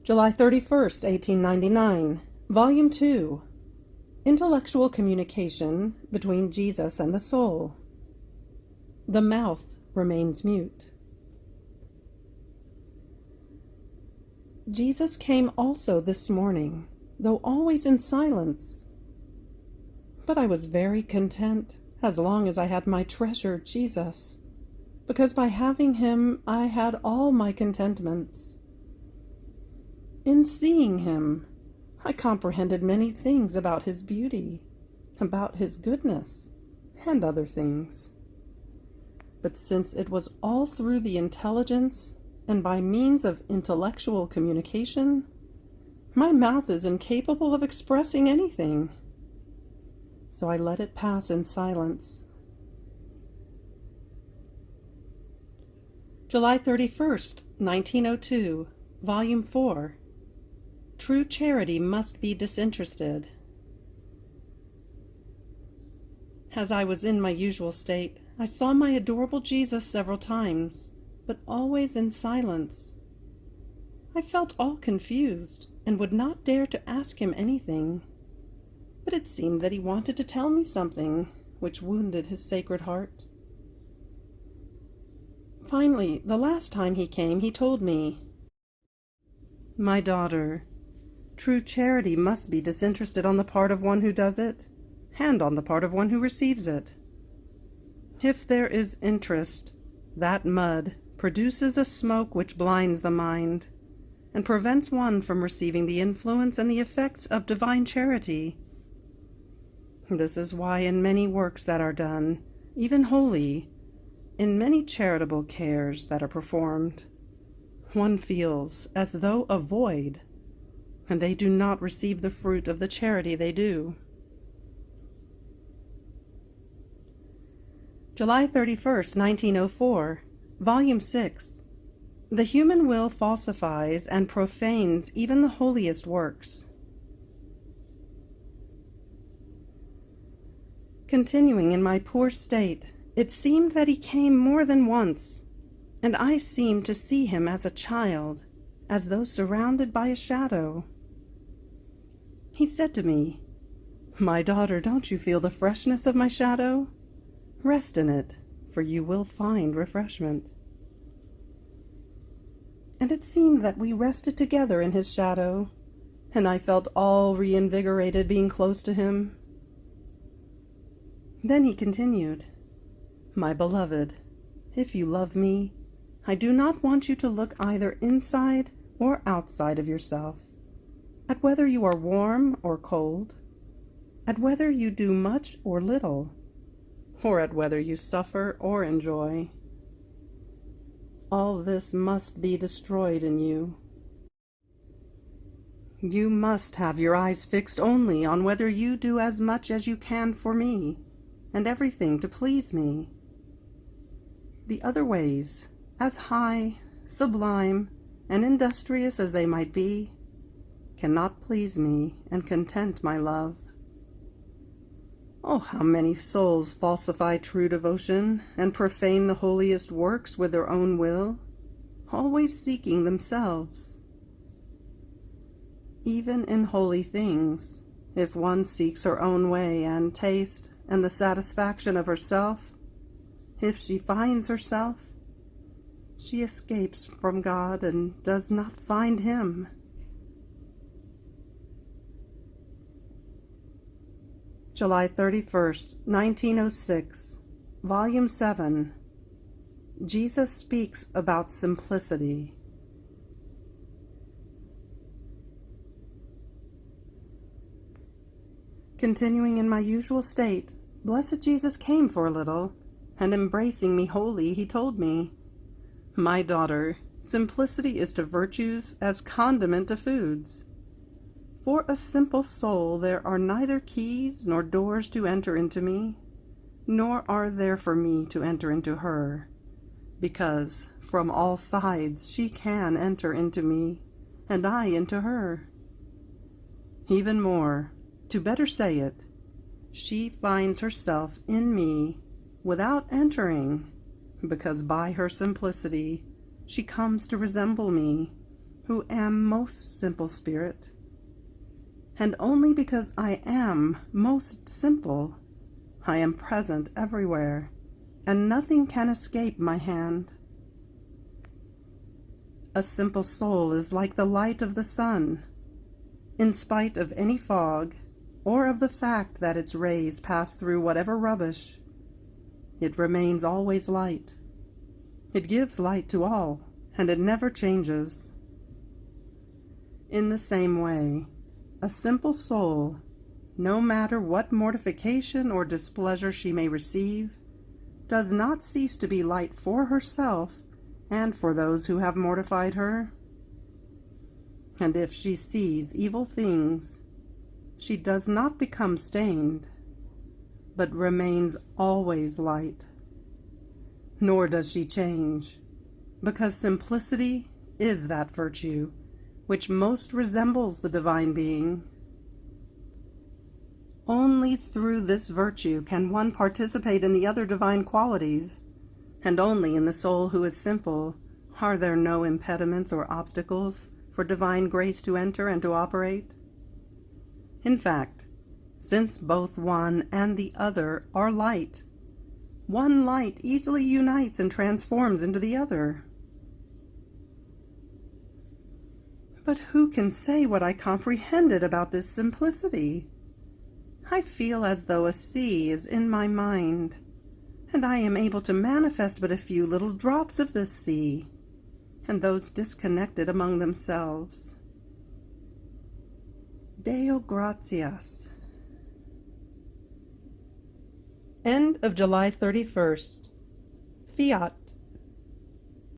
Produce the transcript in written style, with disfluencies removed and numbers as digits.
July 31st, 1899, Volume 2, Intellectual Communication Between Jesus and the Soul. The mouth remains mute. Jesus came also this morning, though always in silence. But I was very content as long as I had my treasure, Jesus, because by having him I had all my contentments. In seeing him, I comprehended many things about his beauty, about his goodness, and other things. But since it was all through the intelligence and by means of intellectual communication, my mouth is incapable of expressing anything. So I let it pass in silence. July 31st, 1902, Volume 4. True charity must be disinterested. As I was in my usual state, I saw my adorable Jesus several times, but always in silence. I felt all confused and would not dare to ask him anything, but it seemed that he wanted to tell me something which wounded his sacred heart. Finally, the last time he came, he told me, "My daughter, true charity must be disinterested on the part of one who does it, and on the part of one who receives it. If there is interest, that mud produces a smoke which blinds the mind, and prevents one from receiving the influence and the effects of divine charity. This is why in many works that are done, even holy, in many charitable cares that are performed, one feels as though a void, and they do not receive the fruit of the charity they do." July 31st, 1904, Volume 6. The human will falsifies and profanes even the holiest works. Continuing in my poor state, it seemed that he came more than once, and I seemed to see him as a child, as though surrounded by a shadow. He said to me, "My daughter, don't you feel the freshness of my shadow? Rest in it, for you will find refreshment." And it seemed that we rested together in his shadow, and I felt all reinvigorated being close to him. Then he continued, "My beloved, if you love me, I do not want you to look either inside or outside of yourself, at whether you are warm or cold, at whether you do much or little, or at whether you suffer or enjoy. All this must be destroyed in you. You must have your eyes fixed only on whether you do as much as you can for me, and everything to please me. The other ways, as high, sublime, and industrious as they might be, cannot please me and content my love. Oh, how many souls falsify true devotion and profane the holiest works with their own will, always seeking themselves. Even in holy things, if one seeks her own way and taste and the satisfaction of herself, if she finds herself, she escapes from God and does not find him." July 31st, 1906, Volume 7. Jesus speaks about simplicity. Continuing in my usual state, blessed Jesus came for a little, and embracing me wholly, he told me, "My daughter, simplicity is to virtues as condiment to foods. For a simple soul there are neither keys nor doors to enter into me, nor are there for me to enter into her, because from all sides she can enter into me, and I into her. Even more, to better say it, she finds herself in me without entering, because by her simplicity she comes to resemble me, who am most simple spirit. And only because I am most simple, I am present everywhere, and nothing can escape my hand. A simple soul is like the light of the sun. In spite of any fog, or of the fact that its rays pass through whatever rubbish, it remains always light. It gives light to all, and it never changes. In the same way, a simple soul, no matter what mortification or displeasure she may receive, does not cease to be light for herself and for those who have mortified her. And if she sees evil things, she does not become stained, but remains always light. Nor does she change, because simplicity is that virtue which most resembles the divine being. Only through this virtue can one participate in the other divine qualities, and only in the soul who is simple are there no impediments or obstacles for divine grace to enter and to operate. In fact, since both one and the other are light, one light easily unites and transforms into the other. But who can say what I comprehended about this simplicity? I feel as though a sea is in my mind, and I am able to manifest but a few little drops of this sea, and those disconnected among themselves. Deo gratias. End of July 31st. Fiat.